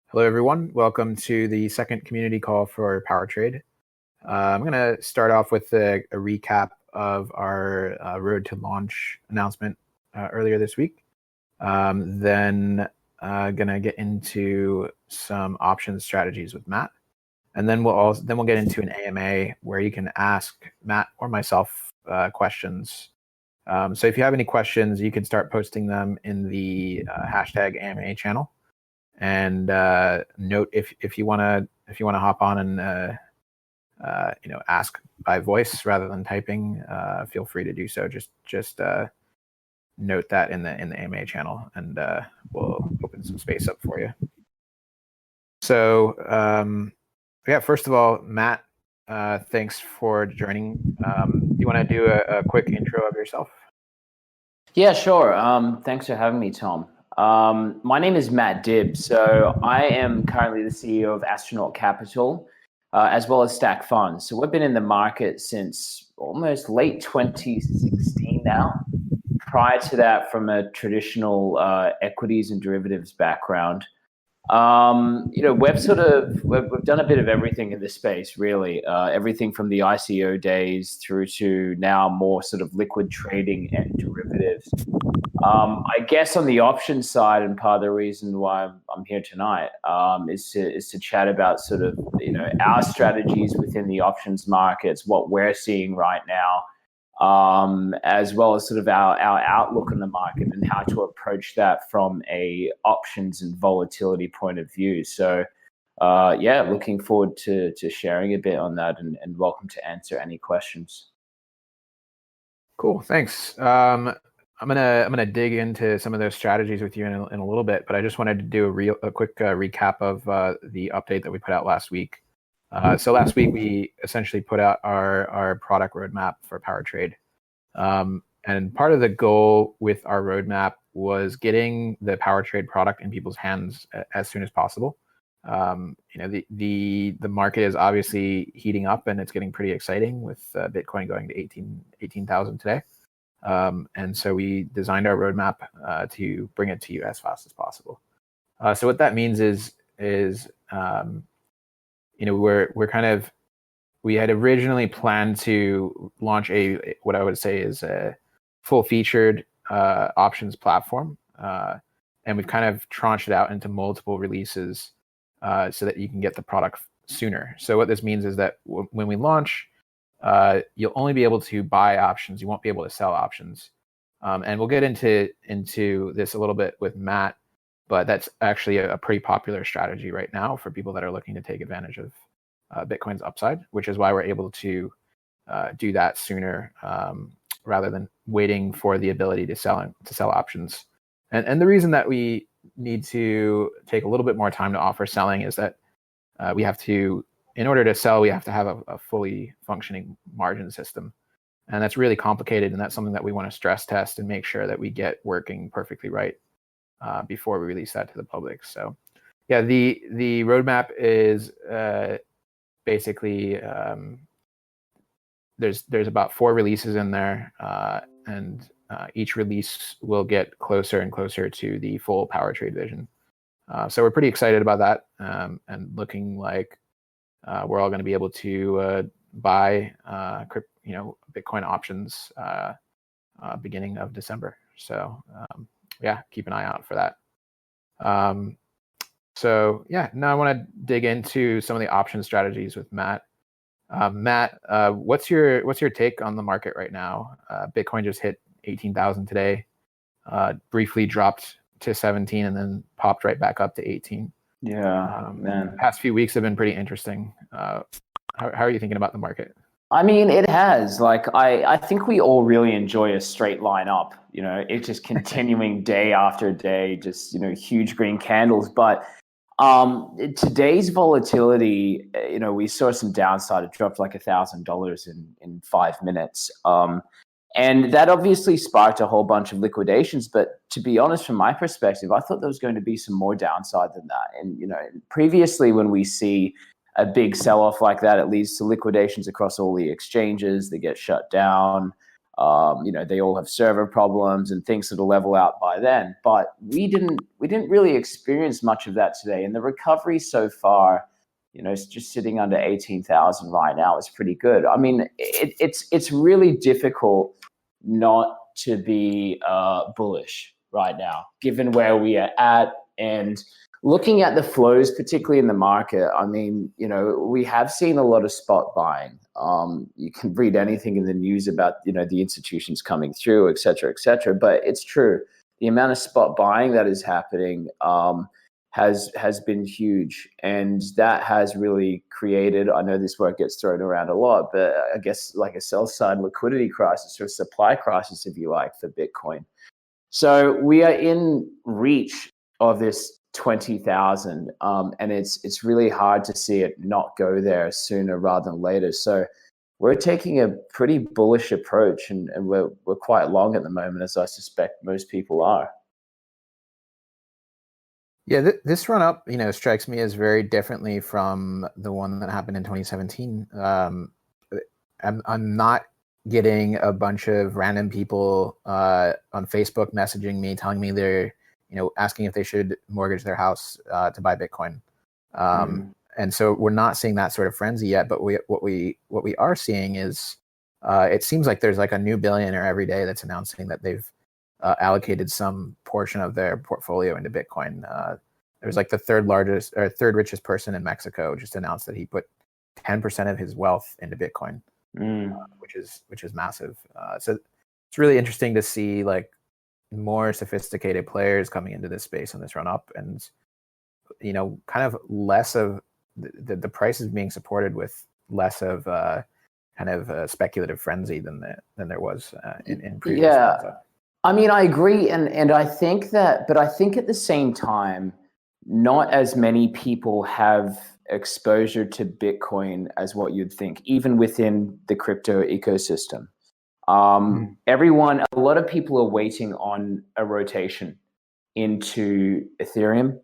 Hello, everyone. Welcome to the second community call for PowerTrade. I'm going to start off with a recap of our road to launch announcement earlier this week. Then going to get into some options strategies with Matt, and then we'll get into an AMA where you can ask Matt or myself questions. So if you have any questions, you can start posting them in the hashtag AMA channel. And note if you want to hop on and ask by voice rather than typing, feel free to do so. Just note that in the AMA channel, and we'll open some space up for you. So yeah, first of all, Matt, thanks for joining. Do you want to do a quick intro of yourself? Yeah, sure. Thanks for having me, Tom. My name is Matt Dibb. So I am currently the CEO of Astronaut Capital, as well as Stack Funds. So we've been in the market since almost late 2016 now. Prior to that, from a traditional equities and derivatives background. We've done a bit of everything in this space, really. Everything from the ICO days through to now more sort of liquid trading and derivatives. I guess on the options side, and part of the reason why I'm here tonight is to chat about sort of our strategies within the options markets, what we're seeing right now, as well as sort of our outlook on the market and how to approach that from a options and volatility point of view. So yeah, looking forward to sharing a bit on that, and welcome to answer any questions. Cool, thanks. I'm gonna dig into some of those strategies with you in a little bit, but I just wanted to do a quick recap of the update that we put out last week. So last week we essentially put out our product roadmap for PowerTrade, and part of the goal with our roadmap was getting the PowerTrade product in people's hands as soon as possible. The market is obviously heating up, and it's getting pretty exciting with Bitcoin going to 18,000 today. And so we designed our roadmap to bring it to you as fast as possible. So what that means is we had originally planned to launch what I would say is a full-featured options platform, and we've kind of tranched it out into multiple releases so that you can get the product sooner. So what this means is that when we launch, you'll only be able to buy options. You won't be able to sell options. And we'll get into this a little bit with Matt, but that's actually a pretty popular strategy right now for people that are looking to take advantage of Bitcoin's upside, which is why we're able to do that sooner rather than waiting for the ability to sell options. And the reason that we need to take a little bit more time to offer selling is that we have to, in order to sell, we have to have a fully functioning margin system. And that's really complicated, and that's something that we want to stress test and make sure that we get working perfectly right before we release that to the public. So yeah, the roadmap is basically there's about 4 releases in there, and each release will get closer and closer to the full PowerTrade vision. So we're pretty excited about that, and looking like we're all going to be able to buy Bitcoin options beginning of December. So yeah, keep an eye out for that. So yeah, now I want to dig into some of the option strategies with Matt. Matt, what's your take on the market right now? Bitcoin just hit 18,000 today, briefly dropped to 17, and then popped right back up to 18. Yeah, man. The past few weeks have been pretty interesting. How are you thinking about the market? I mean, it has. Like, I think we all really enjoy a straight line up. It's just continuing day after day, just huge green candles. But today's volatility, we saw some downside. It dropped like $1,000 in 5 minutes. And that obviously sparked a whole bunch of liquidations. But to be honest, from my perspective, I thought there was going to be some more downside than that. And, previously when we see a big sell-off like that, it leads to liquidations across all the exchanges. They get shut down. They all have server problems and things that'll level out by then. But we didn't really experience much of that today. And the recovery so far, it's just sitting under 18,000 right now. It's pretty good. I mean, it's really difficult not to be bullish right now, given where we are at and looking at the flows, particularly in the market. I mean, we have seen a lot of spot buying. You can read anything in the news about, the institutions coming through, et cetera, but it's true. The amount of spot buying that is happening has been huge. And that has really created, I know this word gets thrown around a lot, but I guess like a sell side liquidity crisis or a supply crisis, if you like, for Bitcoin. So we are in reach of this 20,000, and it's really hard to see it not go there sooner rather than later. So we're taking a pretty bullish approach, and we're quite long at the moment, as I suspect most people are. Yeah, this run up, strikes me as very differently from the one that happened in 2017. I'm not getting a bunch of random people on Facebook messaging me, telling me they're, asking if they should mortgage their house to buy Bitcoin. And so we're not seeing that sort of frenzy yet. But what we are seeing is it seems like there's like a new billionaire every day that's announcing that they've allocated some portion of their portfolio into Bitcoin. There's like the third richest person in Mexico just announced that he put 10% of his wealth into Bitcoin, which is massive. So it's really interesting to see like more sophisticated players coming into this space in this run up, and kind of less of the price is being supported with less of kind of a speculative frenzy than there was in previous yeah ones. I mean, I agree, and I think that, but I think at the same time, not as many people have exposure to Bitcoin as what you'd think, even within the crypto ecosystem. A lot of people are waiting on a rotation into Ethereum,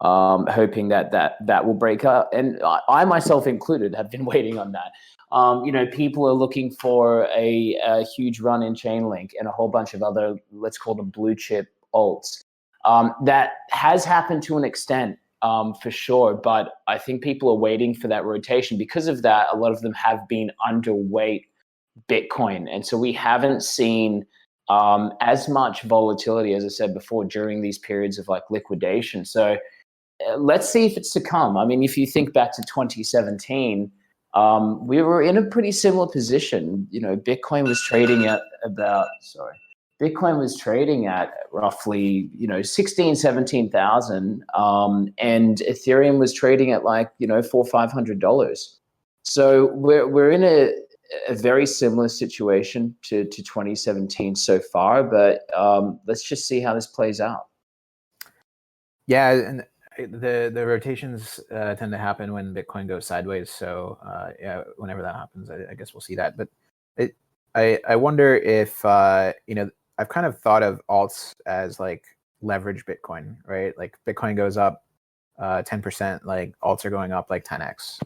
hoping that will break up. And I myself included have been waiting on that. People are looking for a huge run in Chainlink and a whole bunch of other, let's call them blue chip alts. That has happened to an extent, for sure, but I think people are waiting for that rotation. Because of that, a lot of them have been underweight Bitcoin. And so we haven't seen as much volatility, as I said before, during these periods of like liquidation. So let's see if it's to come. I mean, if you think back to 2017, we were in a pretty similar position. Bitcoin was trading at roughly, 16, 17,000. And Ethereum was trading at like, $400 or $500. So we're in a very similar situation to 2017 so far, but let's just see how this plays out. Yeah, and the rotations tend to happen when Bitcoin goes sideways. So whenever that happens, I guess we'll see that. But I wonder if I've kind of thought of alts as like leverage Bitcoin, right? Like Bitcoin goes up 10%, like alts are going up like 10x.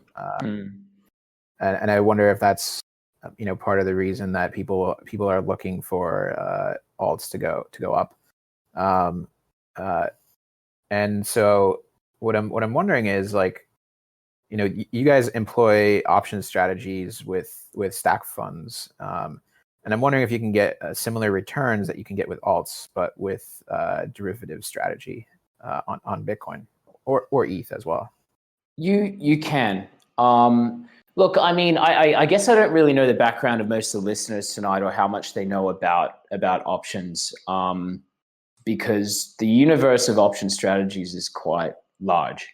And I wonder if that's part of the reason that people are looking for alts to go up. And so what I'm wondering is like, you guys employ option strategies with stack funds, and I'm wondering if you can get similar returns that you can get with alts, but with derivative strategy on Bitcoin or ETH as well. You can. Look, I mean, I guess I don't really know the background of most of the listeners tonight or how much they know about options, because the universe of option strategies is quite large.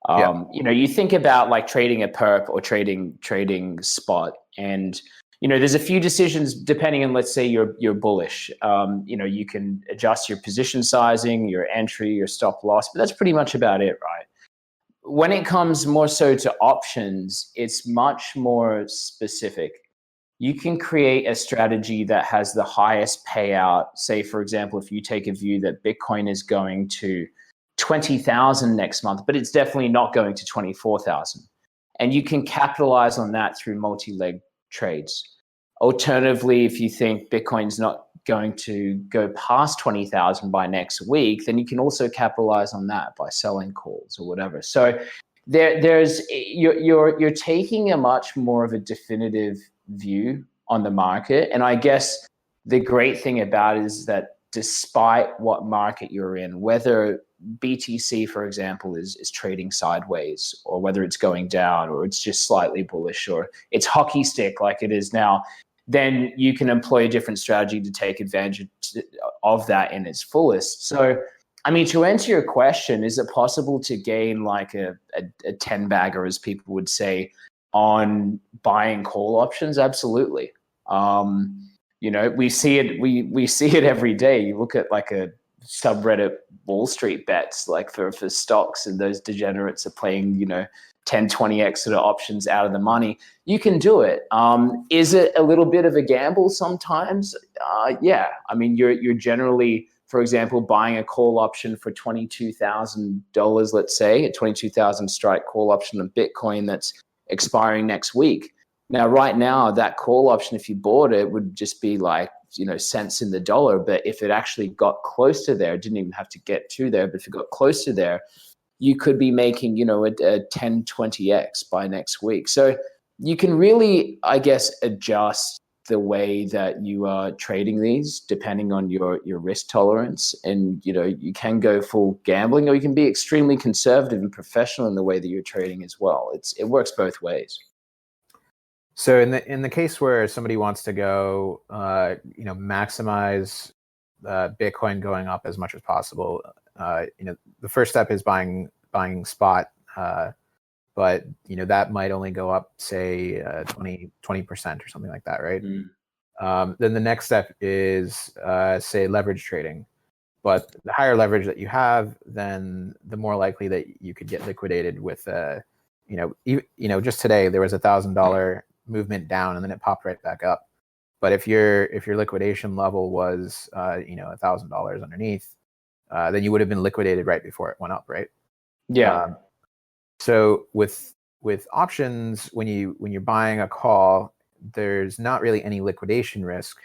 You think about like trading a perp or trading spot, and there's a few decisions depending on, let's say you're bullish. You can adjust your position sizing, your entry, your stop loss, but that's pretty much about it, right? When it comes more so to options, it's much more specific. You can create a strategy that has the highest payout. Say, for example, if you take a view that Bitcoin is going to 20,000 next month, but it's definitely not going to 24,000. And you can capitalize on that through multi-leg trades. Alternatively, if you think Bitcoin's not going to go past 20,000 by next week, then you can also capitalize on that by selling calls or whatever. So you're taking a much more of a definitive view on the market. And I guess the great thing about it is that despite what market you're in, whether BTC, for example, is trading sideways, or whether it's going down, or it's just slightly bullish, or it's hockey stick like it is now, then you can employ a different strategy to take advantage of that in its fullest. So, I mean, to answer your question, is it possible to gain like a 10 bagger, as people would say, on buying call options? Absolutely. You know, we see it. We see it every day. You look at like a subreddit Wall Street bets, like for stocks, and those degenerates are playing, you know, 10, 20x sort of options out of the money. You can do it. Is it a little bit of a gamble sometimes? Yeah. I mean, you're generally, for example, buying a call option for $22,000, let's say, a 22,000 strike call option on Bitcoin that's expiring next week. Now, right now, that call option, if you bought it, would just be like, you know, cents in the dollar. But if it actually got close to there, it didn't even have to get to there, but if it got close to there, you could be making, you know, a 10, 20x by next week. So you can really, I guess, adjust the way that you are trading these depending on your risk tolerance. And, you know, you can go full gambling, or you can be extremely conservative and professional in the way that you're trading as well. It works both ways. So in the case where somebody wants to go, you know, maximize Bitcoin going up as much as possible, you know, the first step is buying spot, but you know that might only go up, say 20% or something like that, right? Then the next step is say leverage trading, but the higher leverage that you have, then the more likely that you could get liquidated with you know, just today there was $1,000 movement down and then it popped right back up. But if your liquidation level was you know, $1,000 underneath, then you would have been liquidated right before it went up, right? Yeah. So with options, when you're buying a call, there's not really any liquidation risk,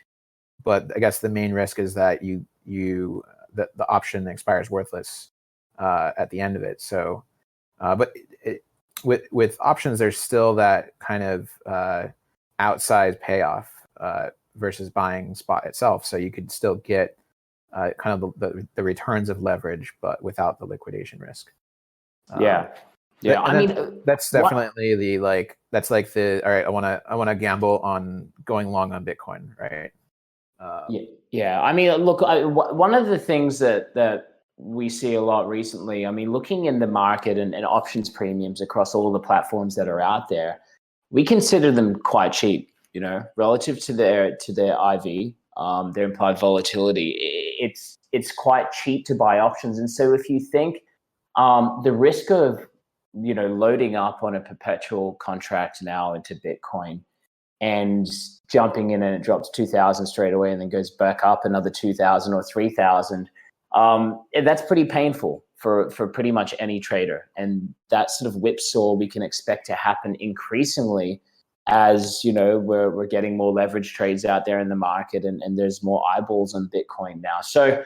but I guess the main risk is that the option expires worthless at the end of it. So, but with options, there's still that kind of outsized payoff versus buying spot itself. So you could still get kind of the returns of leverage, but without the liquidation risk. Yeah. I mean, that's definitely that's like the, all right, I want to gamble on going long on Bitcoin, right? Yeah. I mean, look, one of the things that we see a lot recently, I mean, looking in the market and options premiums across all the platforms that are out there, we consider them quite cheap, you know, relative to their IV, their implied volatility. It's quite cheap to buy options. And so if you think the risk of, you know, loading up on a perpetual contract now into Bitcoin and jumping in and it drops 2,000 straight away and then goes back up another 2,000 or 3,000, that's pretty painful for pretty much any trader. And that sort of whipsaw we can expect to happen increasingly as, you know, we're getting more leverage trades out there in the market, and there's more eyeballs on Bitcoin now. So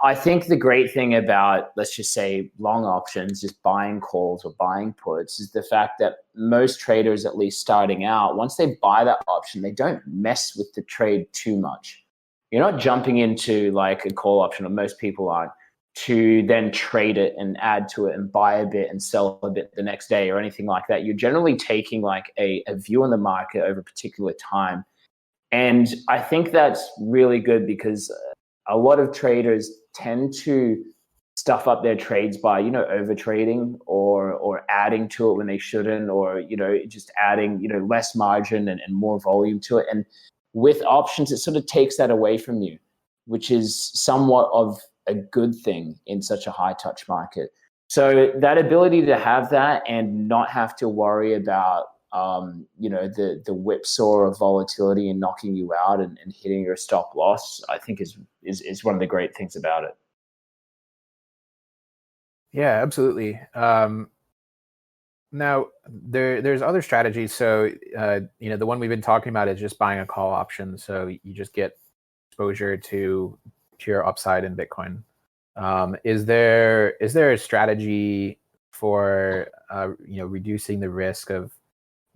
I think the great thing about, let's just say, long options, just buying calls or buying puts, is the fact that most traders, at least starting out, once they buy that option, they don't mess with the trade too much. You're not jumping into like a call option, or most people aren't, to then trade it and add to it and buy a bit and sell a bit the next day or anything like that. You're generally taking like a view on the market over a particular time. And I think that's really good, because a lot of traders tend to stuff up their trades by, you know, over trading or adding to it when they shouldn't, or, you know, just adding, you know, less margin and more volume to it. And with options, it sort of takes that away from you, which is somewhat of a good thing in such a high touch market. So that ability to have that and not have to worry about you know, the whipsaw of volatility and knocking you out and hitting your stop loss, I think is one of the great things about it. Yeah, absolutely. Now, there's other strategies. So, the one we've been talking about is just buying a call option. So you just get exposure to your upside in Bitcoin. Is there a strategy for reducing the risk of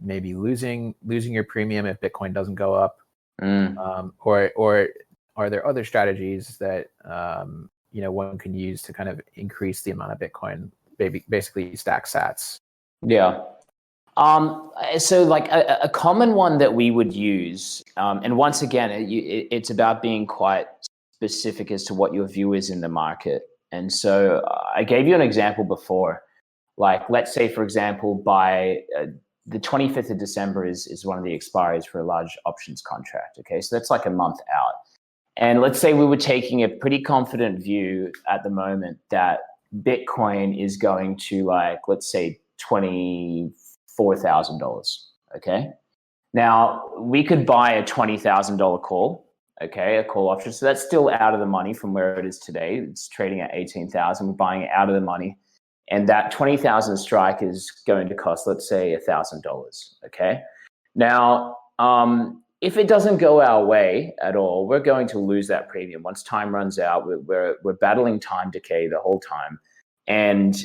maybe losing your premium if Bitcoin doesn't go up? Or are there other strategies that one can use to kind of increase the amount of Bitcoin, basically stack sats? Yeah. So like a common one that we would use, and once again, it's about being quite specific as to what your view is in the market. And so I gave you an example before, like let's say, for example, by the 25th of December is one of the expiries for a large options contract. Okay, so that's like a month out. And let's say we were taking a pretty confident view at the moment that Bitcoin is going to, like, let's say $24,000. Okay. Now we could buy a $20,000 call. Okay, a call option. So that's still out of the money from where it is today. It's trading at 18,000. We're buying it out of the money, and that 20,000 strike is going to cost, let's say, $1,000. Okay. Now, if it doesn't go our way at all, we're going to lose that premium. Once time runs out, we're battling time decay the whole time. And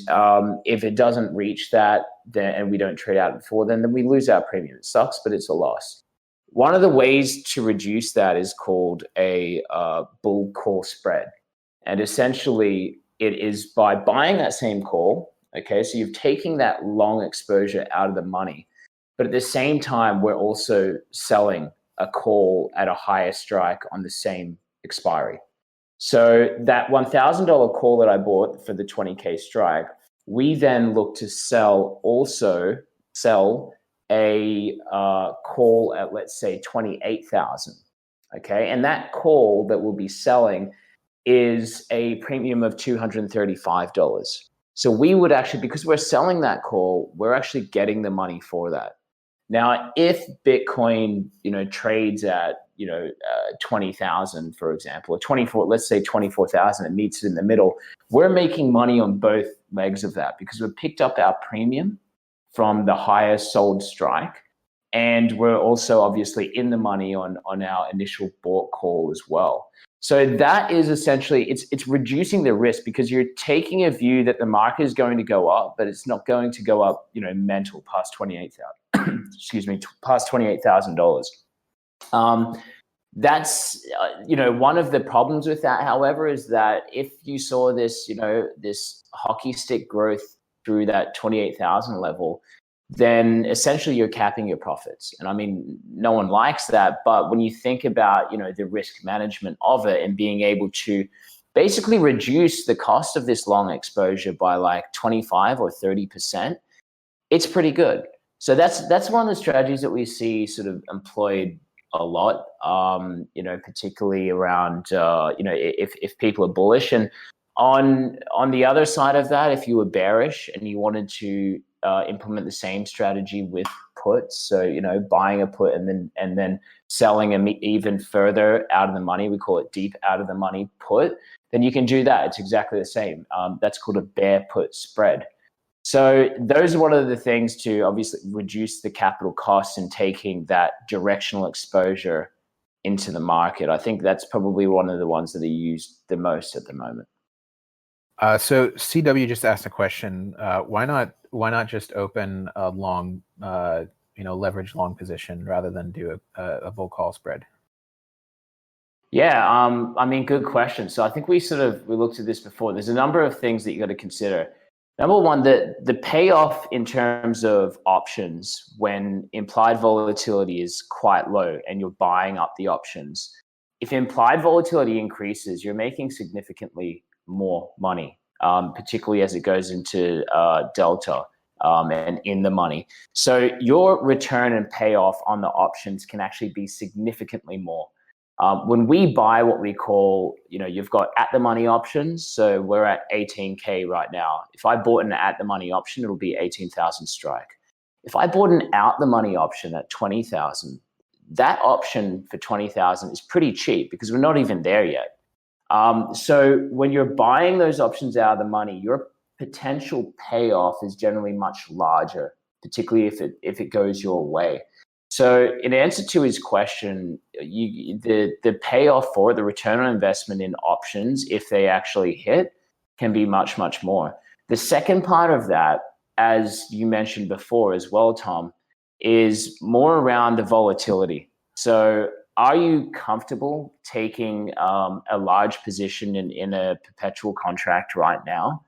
if it doesn't reach that, then and we don't trade out before then we lose our premium. It sucks, but it's a loss. One of the ways to reduce that is called a bull call spread. And essentially, it is by buying that same call. Okay, so you're taking that long exposure out of the money, but at the same time, we're also selling a call at a higher strike on the same expiry. So that $1,000 call that I bought for the 20K strike, we then look to sell a call at, let's say, 28,000. Okay, and that call that we'll be selling is a premium of $235. So we would actually, because we're selling that call, we're actually getting the money for that. Now, if Bitcoin, trades at 20,000, for example, or 24, let's say 24,000, it meets it in the middle, we're making money on both legs of that because we've picked up our premium from the higher sold strike, and we're also obviously in the money on our initial bought call as well. So that is essentially, it's reducing the risk because you're taking a view that the market is going to go up, but it's not going to go up, mental past 28,000, past $28,000. That's, one of the problems with that, however, is that if you saw this, this hockey stick growth through that 28,000 level, then essentially you're capping your profits. And I mean, no one likes that, but when you think about, the risk management of it and being able to basically reduce the cost of this long exposure by like 25 or 30%, it's pretty good. So that's one of the strategies that we see sort of employed a lot, particularly around, if people are bullish. And on the other side of that, if you were bearish and you wanted to implement the same strategy with puts, so buying a put and then selling them even further out of the money, we call it deep out of the money put, then you can do that. It's exactly the same. That's called a bear put spread. So those are one of the things to obviously reduce the capital costs and taking that directional exposure into the market. I think that's probably one of the ones that are used the most at the moment. So CW just asked a question. Why not just open a long, leverage long position rather than do a bull call spread? Yeah, I mean, good question. So I think we looked at this before. There's a number of things that you got to consider. Number one, the payoff in terms of options when implied volatility is quite low and you're buying up the options. If implied volatility increases, you're making significantly more money, particularly as it goes into delta and in the money. So your return and payoff on the options can actually be significantly more. When we buy what we call, you've got at the money options. So we're at 18K right now. If I bought an at the money option, it'll be 18,000 strike. If I bought an out the money option at 20,000, that option for 20,000 is pretty cheap because we're not even there yet. So when you're buying those options out of the money, your potential payoff is generally much larger particularly if it goes your way. So in answer to his question, the payoff for the return on investment in options, if they actually hit, can be much, much more. The second part of that, as you mentioned before as well, Tom, is more around the volatility. So are you comfortable taking a large position in a perpetual contract right now?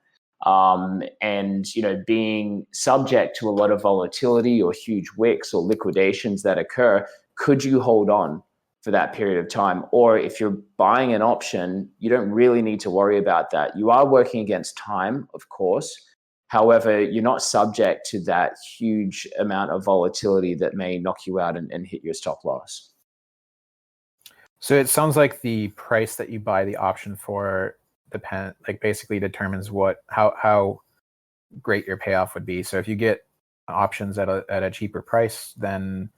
And being subject to a lot of volatility or huge wicks or liquidations that occur, could you hold on for that period of time? Or if you're buying an option, you don't really need to worry about that. You are working against time, of course. However, you're not subject to that huge amount of volatility that may knock you out and hit your stop loss. So it sounds like the price that you buy the option for basically determines how great your payoff would be. So if you get options at a cheaper price, then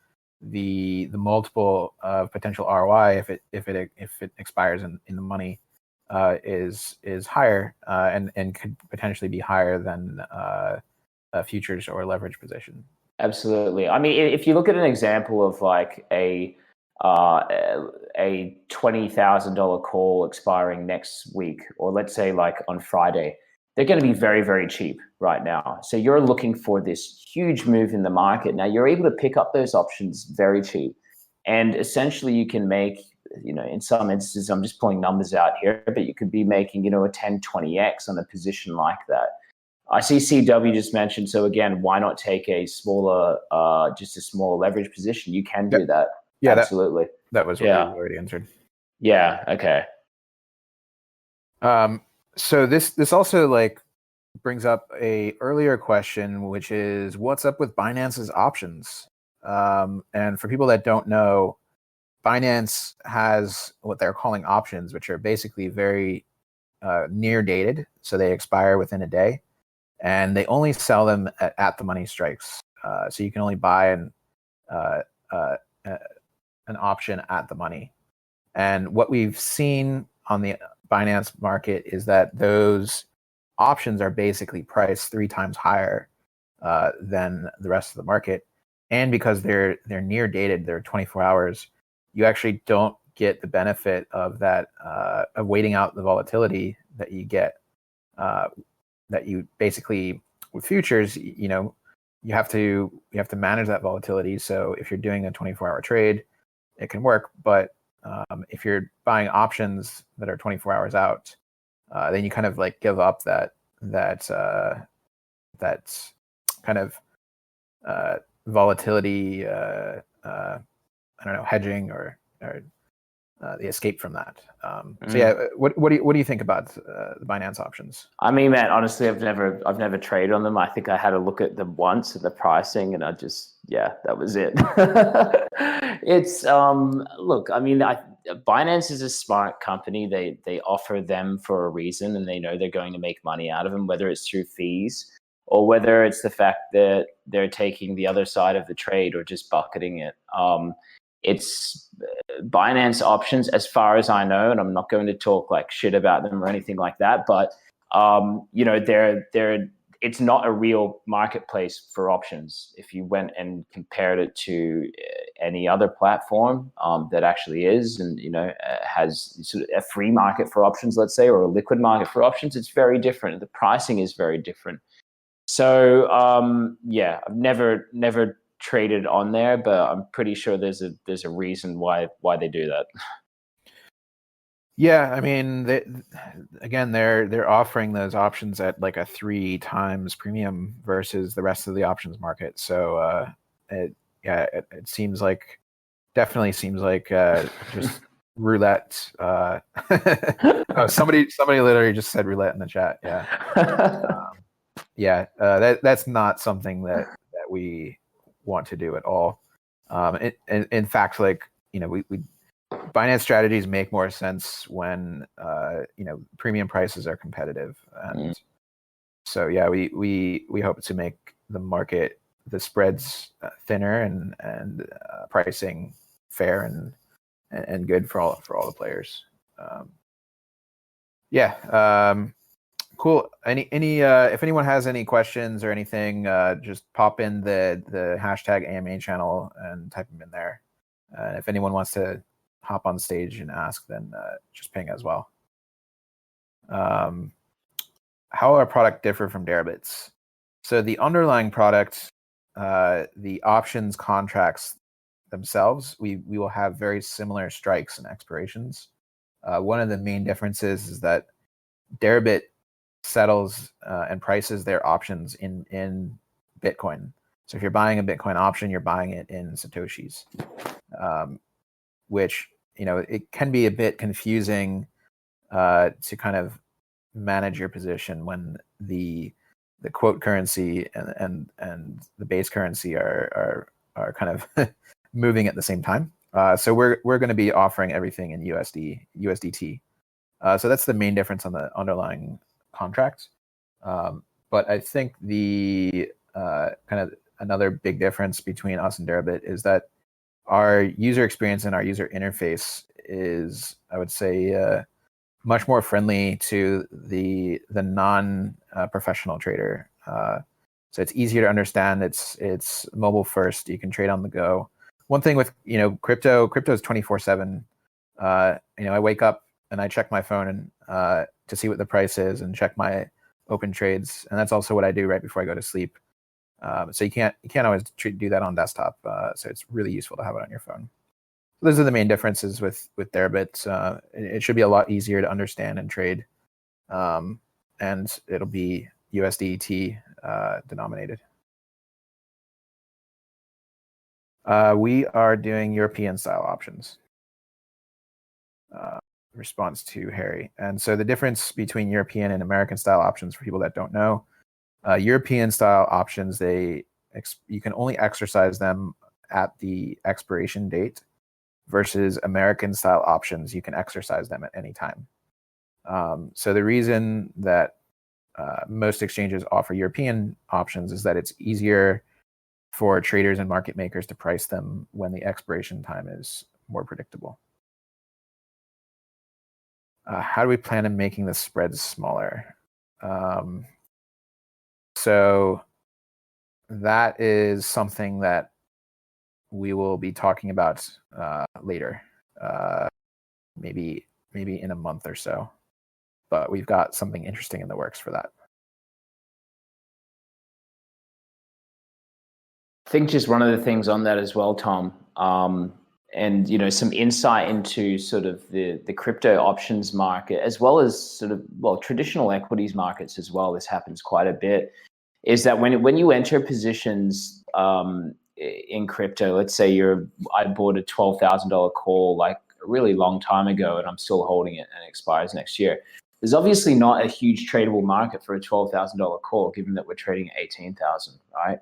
the multiple of potential ROI, if it expires in the money, is higher, and could potentially be higher than a futures or leverage position. Absolutely. I mean, if you look at an example of like a $20,000 call expiring next week, or let's say like on Friday, they're going to be very, very cheap right now. So you're looking for this huge move in the market. Now you're able to pick up those options very cheap. And essentially you can make, in some instances, I'm just pulling numbers out here, but you could be making, a 10, 20x on a position like that. I see CW just mentioned, so again, why not take a smaller, just a smaller leverage position? You can do that. Yeah, absolutely. That was what you already answered. Yeah. Okay. So this also brings up a earlier question, which is what's up with Binance's options? And for people that don't know, Binance has what they're calling options, which are basically very near dated, so they expire within a day, and they only sell them at the money strikes. So you can only buy an option at the money. And what we've seen on the Binance market is that those options are basically priced 3 times higher than the rest of the market. And because they're near dated, they're 24 hours, you actually don't get the benefit of that, of waiting out the volatility that you get, that you basically, with futures, you have to manage that volatility. So if you're doing a 24-hour trade, it can work. But if you're buying options that are 24 hours out, then you kind of give up that kind of volatility, I don't know, hedging or the escape from that. So yeah, what do you think about the Binance options? I mean, man, honestly, I've never traded on them. I think I had a look at them once at the pricing, and that was it. It's look, I mean, Binance is a smart company. They offer them for a reason, and they know they're going to make money out of them, whether it's through fees or whether it's the fact that they're taking the other side of the trade or just bucketing it. It's Binance options, as far as I know, and I'm not going to talk like shit about them or anything like that, but it's not a real marketplace for options. If you went and compared it to any other platform that actually is, and has sort of a free market for options, let's say, or a liquid market for options, it's very different. The pricing is very different. So I've never traded on there, but I'm pretty sure there's a reason why they do that. Yeah, I mean, they're offering those options at like a 3 times premium versus the rest of the options market. So it definitely seems like just roulette. Oh, somebody literally just said roulette in the chat. Yeah. That's not something that we want to do at all. In fact, we Binance strategies make more sense when premium prices are competitive, and so yeah, we hope to make the spreads thinner and pricing fair and good for all the players. Cool. If anyone has any questions or anything, just pop in the hashtag AMA channel and type them in there. If anyone wants to hop on stage and ask, then just ping as well. How our product differ from Deribits? So the underlying product, the options contracts themselves, we will have very similar strikes and expirations. One of the main differences is that Deribit settles and prices their options in Bitcoin. So if you're buying a Bitcoin option, you're buying it in Satoshis, which, it can be a bit confusing to kind of manage your position when the quote currency and the base currency are kind of moving at the same time. So we're going to be offering everything in USDT. So that's the main difference on the underlying contract. But I think the kind of another big difference between us and Deribit is that our user experience and our user interface is, I would say, much more friendly to the non-professional trader. So it's easier to understand. It's mobile first. You can trade on the go. One thing with crypto is 24/7. I wake up and I check my phone and to see what the price is and check my open trades, and that's also what I do right before I go to sleep. So you can't always do that on desktop. So it's really useful to have it on your phone. So those are the main differences with Deribit. It should be a lot easier to understand and trade, and it'll be USDT denominated. We are doing European style options. Response to Harry. And so the difference between European and American style options, for people that don't know, European style options, you can only exercise them at the expiration date, versus American style options, you can exercise them at any time. So the reason that most exchanges offer European options is that it's easier for traders and market makers to price them when the expiration time is more predictable. How do we plan on making the spreads smaller? So that is something that we will be talking about later, maybe in a month or so. But we've got something interesting in the works for that. I think just one of the things on that as well, Tom, and some insight into sort of the crypto options market, as well as sort of traditional equities markets as well. This happens quite a bit. Is that when you enter positions in crypto, let's say I bought a $12,000 call like a really long time ago, and I'm still holding it, and it expires next year. There's obviously not a huge tradable market for a $12,000 call, given that we're trading at 18,000, right?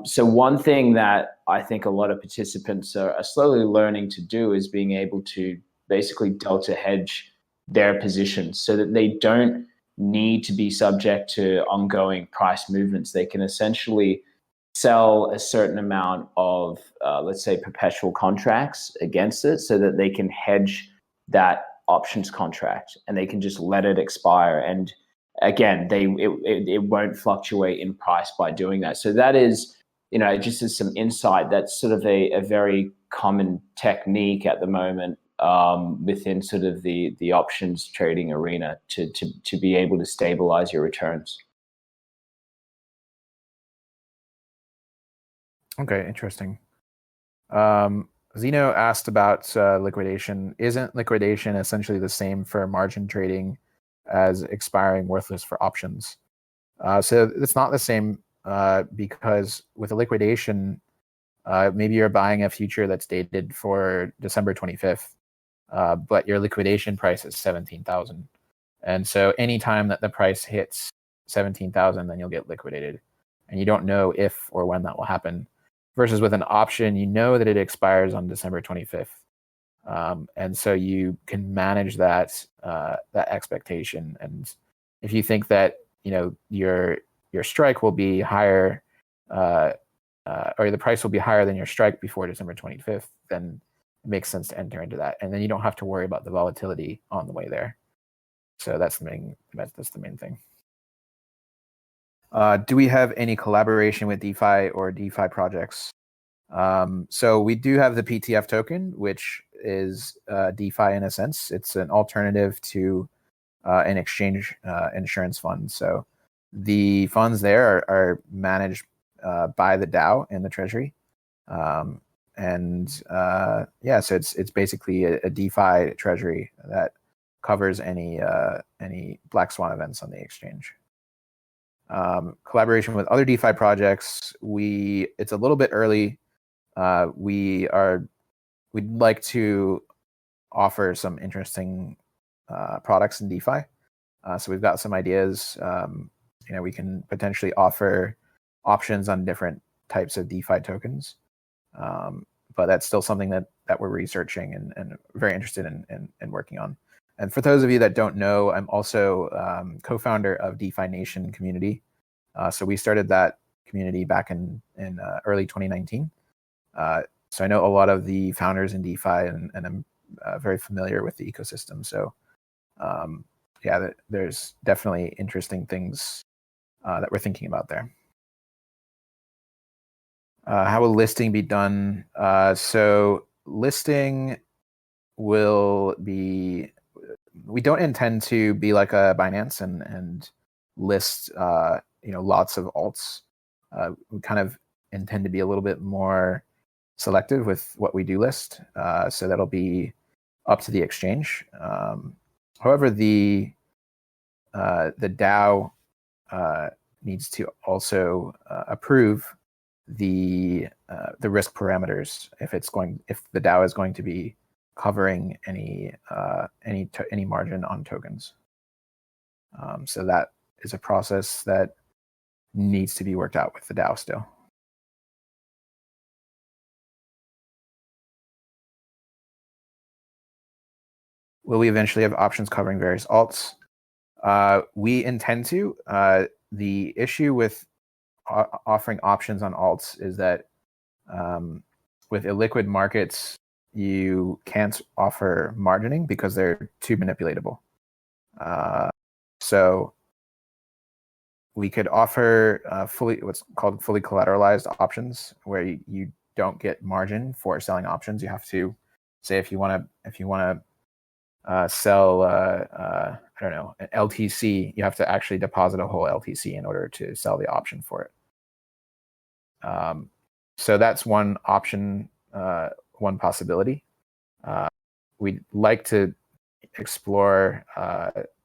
So one thing that I think a lot of participants are slowly learning to do is being able to basically delta hedge their positions so that they don't need to be subject to ongoing price movements. They can essentially sell a certain amount of, let's say, perpetual contracts against it so that they can hedge that options contract, and they can just let it expire. And again, it won't fluctuate in price by doing that. So that is, just as some insight, that's sort of a very common technique at the moment within sort of the options trading arena to be able to stabilize your returns. Okay, interesting. Zeno asked about liquidation. Isn't liquidation essentially the same for margin trading as expiring worthless for options? So it's not the same because with a liquidation, maybe you're buying a future that's dated for December 25th, but your liquidation price is 17,000. And so anytime that the price hits 17,000, then you'll get liquidated. And you don't know if or when that will happen. Versus with an option, you know that it expires on December 25th. And so you can manage that expectation. And if you think that your strike will be higher, or the price will be higher than your strike before December 25th, then it makes sense to enter into that. And then you don't have to worry about the volatility on the way there. So that's the main thing. Do we have any collaboration with DeFi or DeFi projects? So we do have the PTF token, which is DeFi in a sense. It's an alternative to an exchange insurance fund. So the funds there are managed by the DAO in the treasury. So it's basically a DeFi treasury that covers any black swan events on the exchange. Collaboration with other DeFi projects, it's a little bit early. We'd like to offer some interesting products in DeFi. So we've got some ideas. We can potentially offer options on different types of DeFi tokens. But that's still something that we're researching and very interested in working on. And for those of you that don't know, I'm also co-founder of DeFi Nation community. So we started that community back in early 2019. So I know a lot of the founders in DeFi, and I'm very familiar with the ecosystem. So there's definitely interesting things that we're thinking about there. How will listing be done? So listing will be, we don't intend to be like a Binance and list lots of alts. We kind of intend to be a little bit more selective with what we do list. So that'll be up to the exchange. However, the DAO needs to also approve the risk parameters if the DAO is going to be covering any margin on tokens. So that is a process that needs to be worked out with the DAO still. Will we eventually have options covering various alts? We intend to. The issue with offering options on alts is that with illiquid markets, you can't offer margining because they're too manipulatable. So we could offer what's called fully collateralized options, where you don't get margin for selling options. You have to say if you want to sell I don't know, an LTC, you have to actually deposit a whole LTC in order to sell the option for it. So that's one option, one possibility. We'd like to explore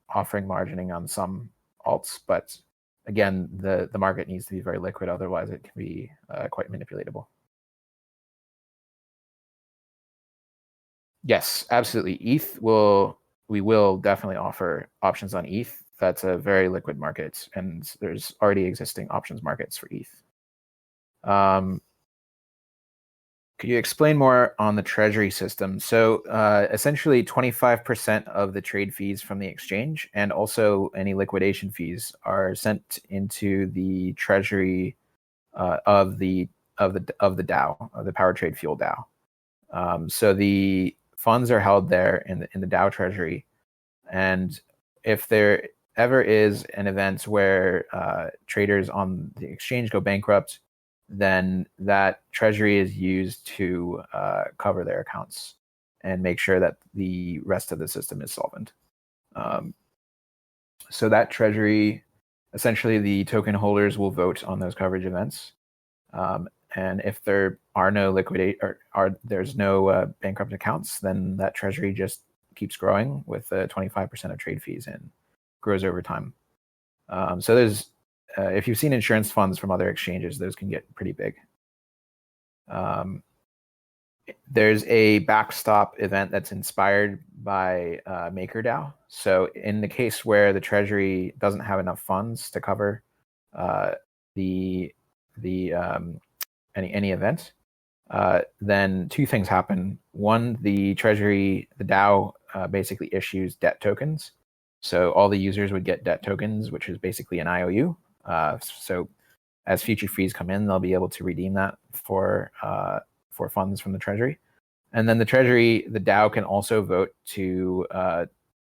offering margining on some alts, but again, the market needs to be very liquid, otherwise it can be quite manipulatable. Yes, absolutely. We will definitely offer options on ETH. That's a very liquid market, and there's already existing options markets for ETH. Could you explain more on the treasury system? So essentially 25% of the trade fees from the exchange and also any liquidation fees are sent into the treasury of the DAO, of the PowerTrade Fuel DAO. So the funds are held there in the DAO treasury, and if there ever is an event where traders on the exchange go bankrupt, then that treasury is used to cover their accounts and make sure that the rest of the system is solvent. So that treasury, essentially the token holders will vote on those coverage events. And if there are no there's no bankrupt accounts, then that treasury just keeps growing with 25% of trade fees and grows over time. So there's, if you've seen insurance funds from other exchanges, those can get pretty big. There's a backstop event that's inspired by MakerDAO. So in the case where the treasury doesn't have enough funds to cover any event, then two things happen. One, the DAO basically issues debt tokens. So all the users would get debt tokens, which is basically an IOU. So as future fees come in, they'll be able to redeem that for funds from the treasury. And then the DAO can also vote to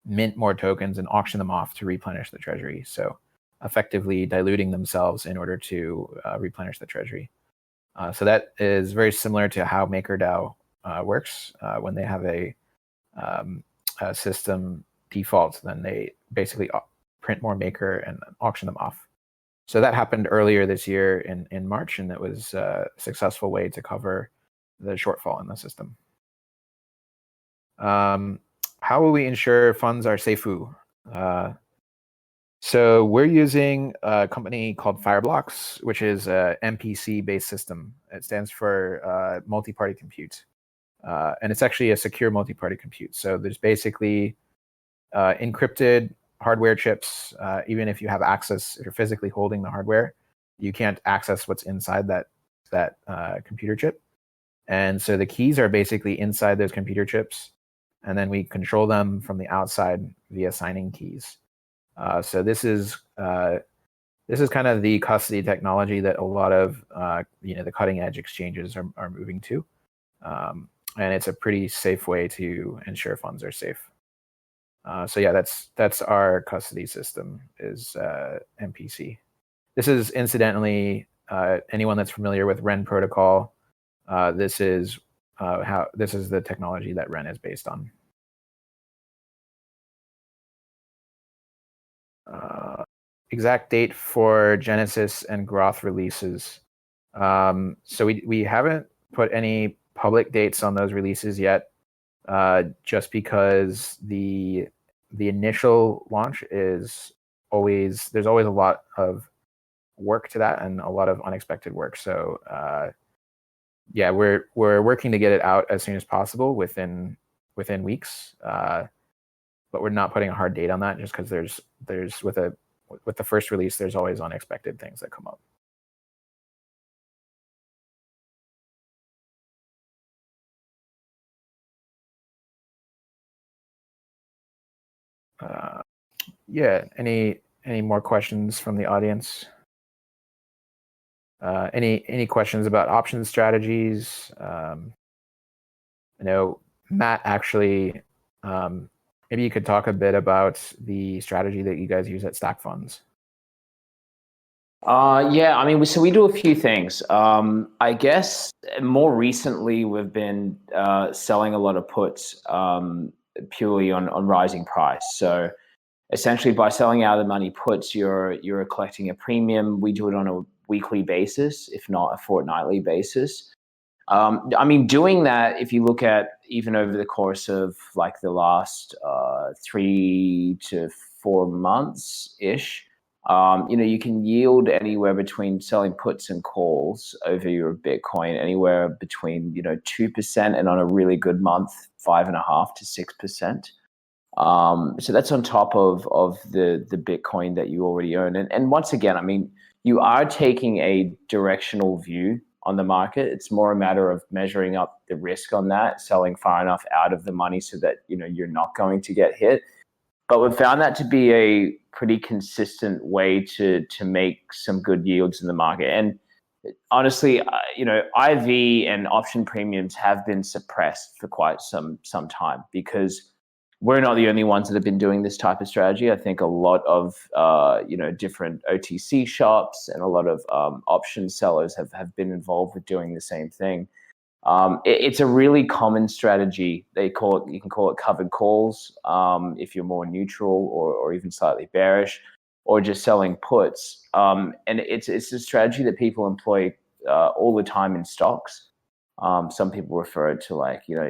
mint more tokens and auction them off to replenish the treasury. So effectively diluting themselves in order to replenish the treasury. So that is very similar to how MakerDAO works. When they have a system default, then they basically print more Maker and auction them off. So that happened earlier this year in March, and it was a successful way to cover the shortfall in the system. How will we ensure funds are seifu? So we're using a company called Fireblocks, which is a MPC-based system. It stands for multi-party compute. And it's actually a secure multi-party compute. So there's basically encrypted hardware chips. Even if you have access, if you're physically holding the hardware, you can't access what's inside that computer chip. And so the keys are basically inside those computer chips, and then we control them from the outside via signing keys. So this is kind of the custody technology that a lot of the cutting edge exchanges are moving to, and it's a pretty safe way to ensure funds are safe. So yeah, that's our custody system is MPC. This is incidentally anyone that's familiar with Ren protocol. This is the technology that Ren is based on. Exact date for Genesis and Groth releases. So we haven't put any public dates on those releases yet, just because the initial launch is there's always a lot of work to that and a lot of unexpected work. So yeah, we're working to get it out as soon as possible within weeks. But we're not putting a hard date on that just because there's with the first release, there's always unexpected things that come up. Yeah, any more questions from the audience? Any questions about option strategies? I know Matt actually, maybe you could talk a bit about the strategy that you guys use at Stack Funds. Yeah, I mean, so we do a few things. I guess more recently we've been selling a lot of puts purely on rising price. So essentially, by selling out of the money puts, you're collecting a premium. We do it on a weekly basis, if not a fortnightly basis. I mean, doing that, if you look at even over the course of like the last 3 to 4 months ish, you can yield anywhere between selling puts and calls over your Bitcoin, anywhere between 2% and on a really good month 5.5% to 6%. So that's on top of the Bitcoin that you already own. And once again, I mean, you are taking a directional view on the market. It's more a matter of measuring up the risk on that, selling far enough out of the money so that you're not going to get hit. But we've found that to be a pretty consistent way to make some good yields in the market. And honestly, IV and option premiums have been suppressed for quite some time because we're not the only ones that have been doing this type of strategy. I think a lot of different OTC shops and a lot of option sellers have been involved with doing the same thing. It's a really common strategy. You can call it covered calls if you're more neutral or even slightly bearish, or just selling puts. And it's a strategy that people employ all the time in stocks. Some people refer it to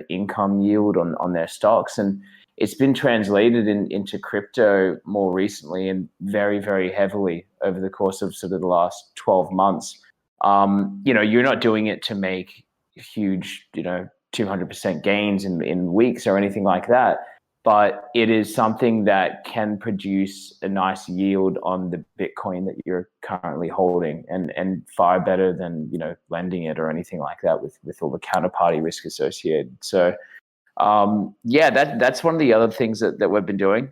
income yield on their stocks, and it's been translated into crypto more recently and very, very heavily over the course of sort of the last 12 months. You're not doing it to make huge, 200% gains in weeks or anything like that, but it is something that can produce a nice yield on the Bitcoin that you're currently holding, and far better than lending it or anything like that with all the counterparty risk associated. So yeah, that's one of the other things that we've been doing.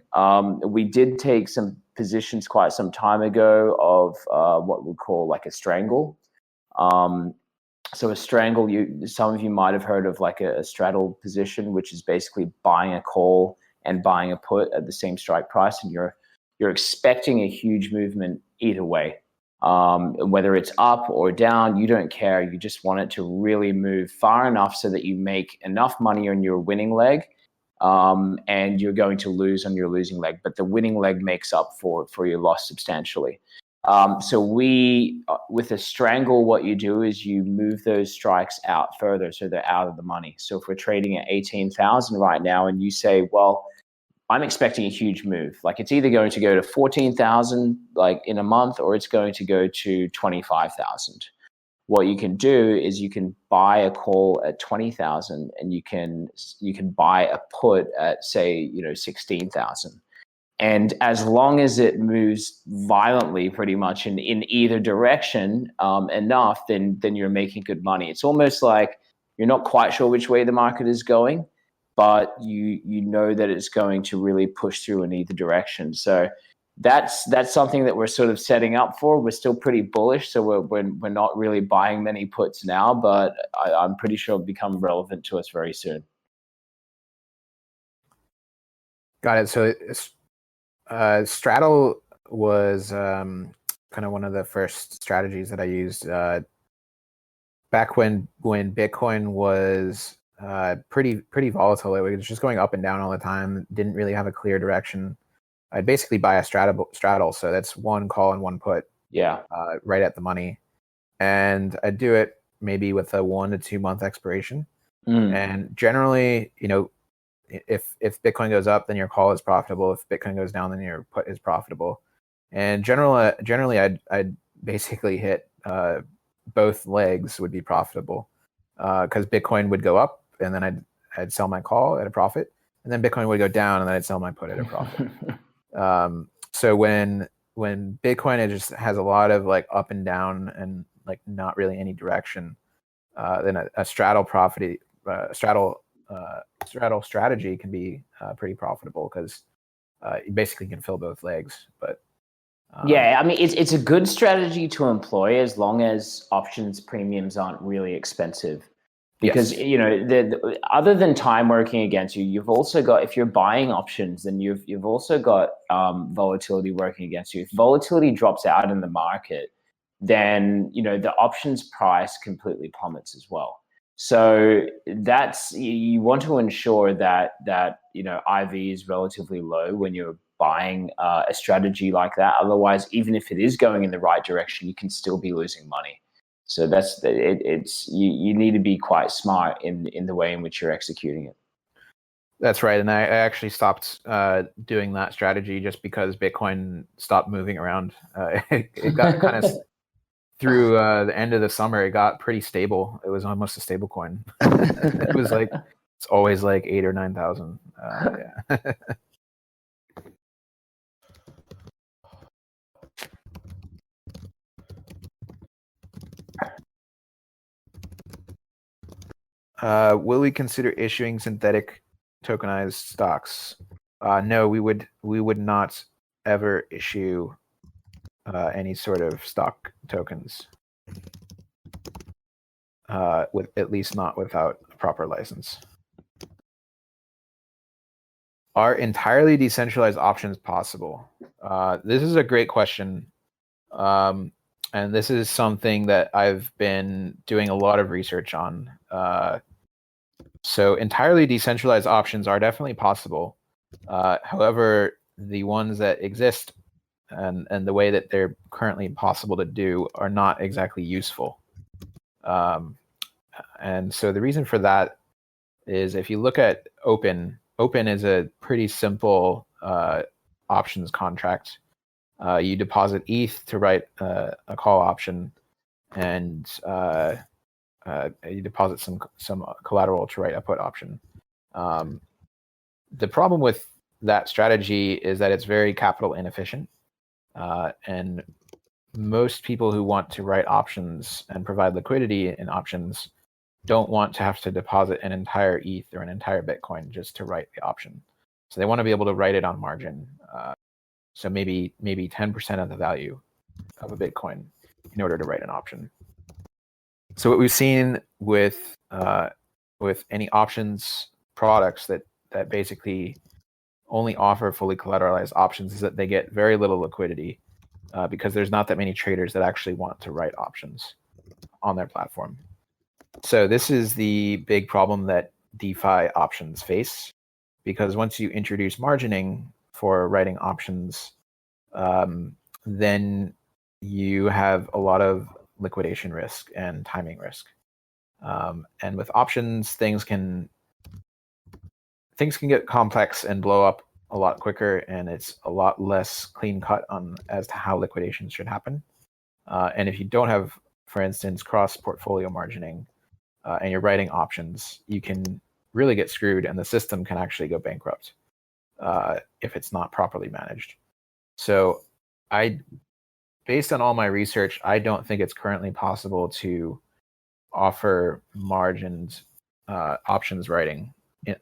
We did take some positions quite some time ago of what we call like a strangle. So a strangle, some of you might have heard of like a straddle position, which is basically buying a call and buying a put at the same strike price, and you're expecting a huge movement either way. Whether it's up or down, you don't care. You just want it to really move far enough so that you make enough money on your winning leg, and you're going to lose on your losing leg, but the winning leg makes up for your loss substantially. So with a strangle, what you do is you move those strikes out further so they're out of the money. So if we're trading at 18,000 right now and you say, well, I'm expecting a huge move, like it's either going to go to 14,000 like in a month, or it's going to go to 25,000. What you can do is you can buy a call at 20,000, and you can buy a put at, say, 16,000. And as long as it moves violently, pretty much in either direction, enough, then you're making good money. It's almost like you're not quite sure which way the market is going, but you know that it's going to really push through in either direction. So that's something that we're sort of setting up for. We're still pretty bullish, so we're not really buying many puts now, but I'm pretty sure it'll become relevant to us very soon. Got it. So straddle was kind of one of the first strategies that I used back when Bitcoin was pretty volatile. It was just going up and down all the time. Didn't really have a clear direction. I'd basically buy a straddle, so that's one call and one put. Yeah. Right at the money, and I'd do it maybe with a 1 to 2 month expiration. And generally, if Bitcoin goes up, then your call is profitable. If Bitcoin goes down, then your put is profitable. And generally, I'd basically hit both legs would be profitable, because Bitcoin would go up, and then I'd sell my call at a profit, and then Bitcoin would go down, and then I'd sell my put at a profit. So when Bitcoin, it just has a lot of like up and down and like not really any direction, then a straddle strategy can be pretty profitable, because you basically can fill both legs. But yeah, I mean, it's a good strategy to employ as long as options premiums aren't really expensive. Because yes, other than time working against you, you've also got, if you're buying options, then you've also got volatility working against you. If volatility drops out in the market, then the options price completely plummets as well. So you want to ensure that IV is relatively low when you're buying a strategy like that. Otherwise, even if it is going in the right direction, you can still be losing money. So you need to be quite smart in the way in which you're executing it. That's right. And I actually stopped doing that strategy just because Bitcoin stopped moving around. It got kind of through the end of the summer, it got pretty stable. It was almost a stable coin. It was like, it's always like 8,000 or 9,000. Yeah. Will we consider issuing synthetic tokenized stocks? No, we would not ever issue any sort of stock tokens, with at least not without a proper license. Are entirely decentralized options possible? This is a great question. And this is something that I've been doing a lot of research on. So entirely decentralized options are definitely possible. However, the ones that exist and the way that they're currently possible to do are not exactly useful. And so the reason for that is, if you look at Open is a pretty simple options contract. You deposit ETH to write a call option, and you deposit some collateral to write a put option. The problem with that strategy is that it's very capital inefficient, and most people who want to write options and provide liquidity in options don't want to have to deposit an entire ETH or an entire Bitcoin just to write the option. So they want to be able to write it on margin. So maybe 10% of the value of a Bitcoin in order to write an option. So what we've seen with any options products that basically only offer fully collateralized options is that they get very little liquidity because there's not that many traders that actually want to write options on their platform. So this is the big problem that DeFi options face, because once you introduce margining for writing options, then you have a lot of liquidation risk and timing risk. And with options, things can get complex and blow up a lot quicker, and it's a lot less clean cut on as to how liquidations should happen. And if you don't have, for instance, cross portfolio margining, and you're writing options, you can really get screwed, and the system can actually go bankrupt if it's not properly managed. So based on all my research, I don't think it's currently possible to offer margined options writing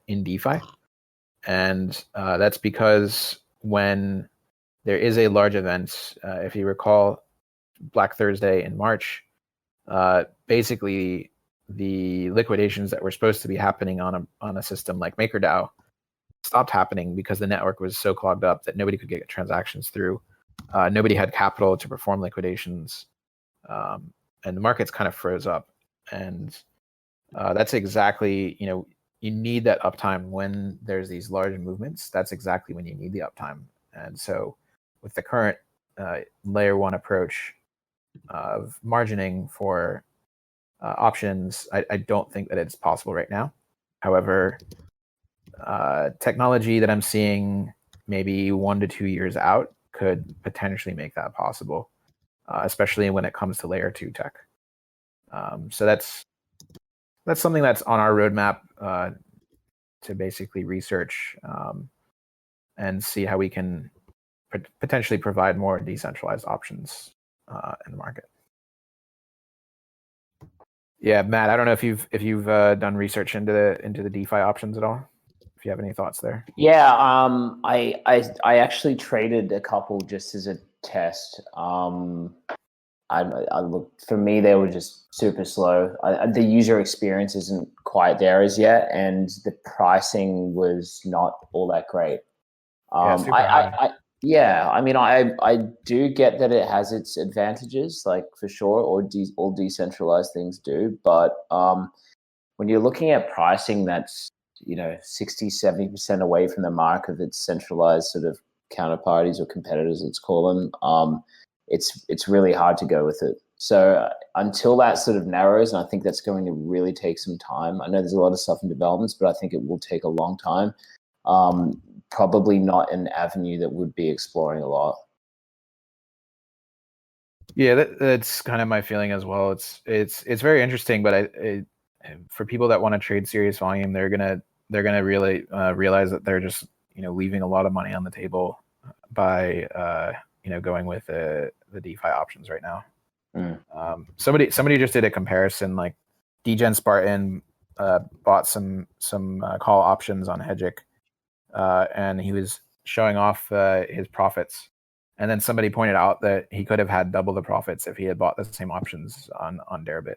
in DeFi. And that's because when there is a large event, if you recall Black Thursday in March, basically the liquidations that were supposed to be happening on a system like MakerDAO stopped happening because the network was so clogged up that nobody could get transactions through. Nobody had capital to perform liquidations, and the markets kind of froze up. And that's exactly, you need that uptime when there's these large movements. That's exactly when you need the uptime. And so with the current layer one approach of margining for options, I don't think that it's possible right now. However, technology that I'm seeing maybe 1 to 2 years out could potentially make that possible, especially when it comes to layer 2 tech. So that's something that's on our roadmap to basically research and see how we can potentially provide more decentralized options in the market. Yeah, Matt, I don't know if you've done research into the DeFi options at all. If you have any thoughts there. Yeah, I actually traded a couple just as a test. I looked, for me, they were just super slow. The user experience isn't quite there as yet, and the pricing was not all that great. Yeah, I mean, I do get that it has its advantages, like for sure, all decentralized things do. But when you're looking at pricing, that's 60-70% away from the mark of its centralized sort of counterparties or competitors, let's call them. It's really hard to go with it. So until that sort of narrows, and I think that's going to really take some time. I know there's a lot of stuff in developments, but I think it will take a long time. Probably not an avenue that would be exploring a lot. Yeah, that's kind of my feeling as well. It's very interesting, but for people that want to trade serious volume, they're gonna really realize that they're just leaving a lot of money on the table by going with the DeFi options right now. Somebody just did a comparison, like Degen Spartan bought some call options on Hedgic, and he was showing off his profits. And then somebody pointed out that he could have had double the profits if he had bought the same options on Deribit.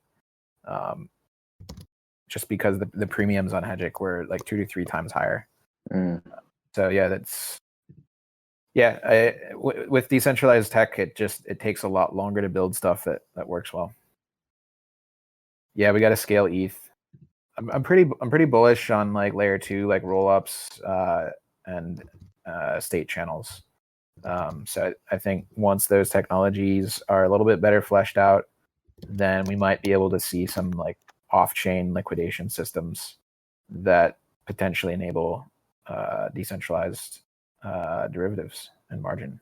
Just because the premiums on Hedgic were like 2 to 3 times higher. So yeah, with decentralized tech, it takes a lot longer to build stuff that works well. Yeah, we got to scale ETH. I'm pretty bullish on like layer 2, like rollups and state channels. So I think once those technologies are a little bit better fleshed out, then we might be able to see some like off-chain liquidation systems that potentially enable decentralized derivatives and margin.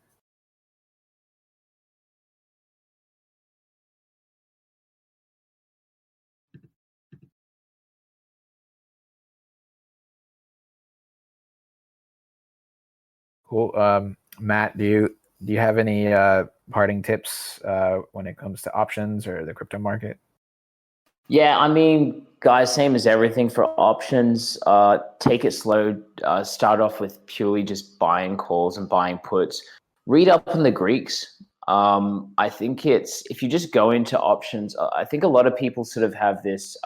Cool. Matt, do you have any parting tips when it comes to options or the crypto market? Yeah, I mean, guys, same as everything for options. Take it slow. Start off with purely just buying calls and buying puts. Read up on the Greeks. I think if you just go into options, I think a lot of people sort of have this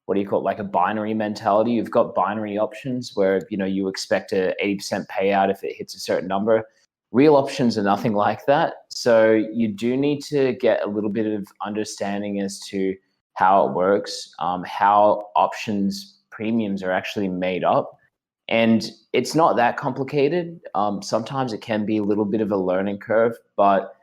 what do you call it, like a binary mentality. You've got binary options where, you know, you expect a 80% payout if it hits a certain number. Real options are nothing like that. So you do need to get a little bit of understanding as to how it works, how options premiums are actually made up. And it's not that complicated. Sometimes it can be a little bit of a learning curve, but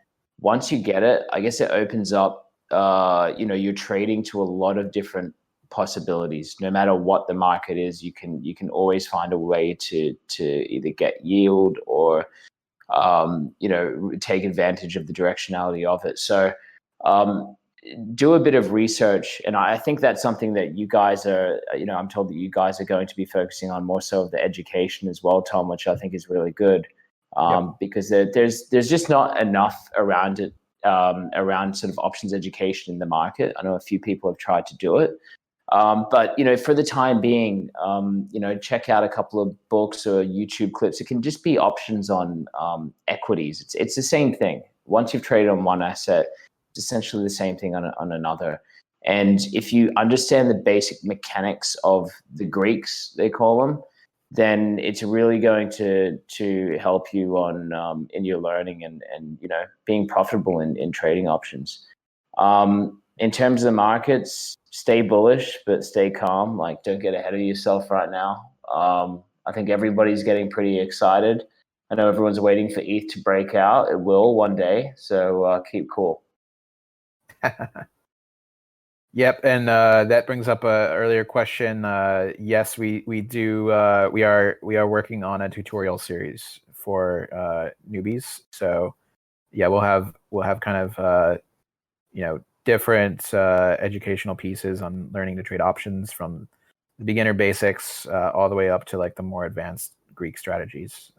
once you get it, I guess it opens up, you know, you're trading to a lot of different possibilities. No matter what the market is, you can always find a way to either get yield or you know, take advantage of the directionality of it. So do a bit of research, and I think that's something that you guys are, you know, I'm told that you guys are going to be focusing on more so of the education as well, Tom, which I think is really good, because there's just not enough around it, around sort of options education in the market. I know a few people have tried to do it, but you know, for the time being, you know, check out a couple of books or YouTube clips. It can just be options on equities. It's the same thing. Once you've traded on one asset, it's essentially the same thing on another. And if you understand the basic mechanics of the Greeks, they call them, then it's really going to help you on in your learning and you know, being profitable in trading options. In terms of the markets, stay bullish, but stay calm. Like, don't get ahead of yourself right now. I think everybody's getting pretty excited. I know everyone's waiting for ETH to break out. It will one day. So keep cool. Yep, and that brings up a earlier question. Yes, we are working on a tutorial series for newbies. So yeah, we'll have kind of you know, different educational pieces on learning to trade options from the beginner basics all the way up to like the more advanced Greek strategies.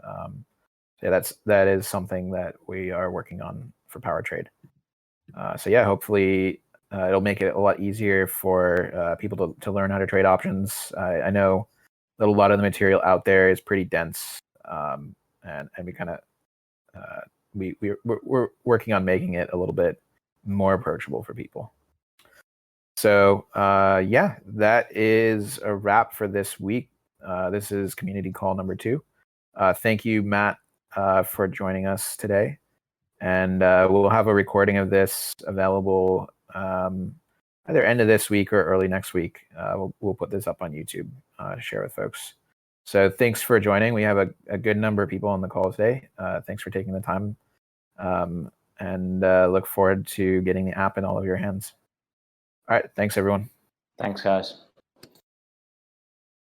Yeah, that is something that we are working on for PowerTrade. So yeah, hopefully it'll make it a lot easier for people to learn how to trade options. I know that a lot of the material out there is pretty dense, and we kind of we're working on making it a little bit more approachable for people. So yeah, that is a wrap for this week. This is community call number 2. Thank you, Matt, for joining us today. And we'll have a recording of this available either end of this week or early next week. We'll put this up on YouTube to share with folks. So thanks for joining. We have a good number of people on the call today. Thanks for taking the time. And look forward to getting the app in all of your hands. All right. Thanks, everyone. Thanks, guys.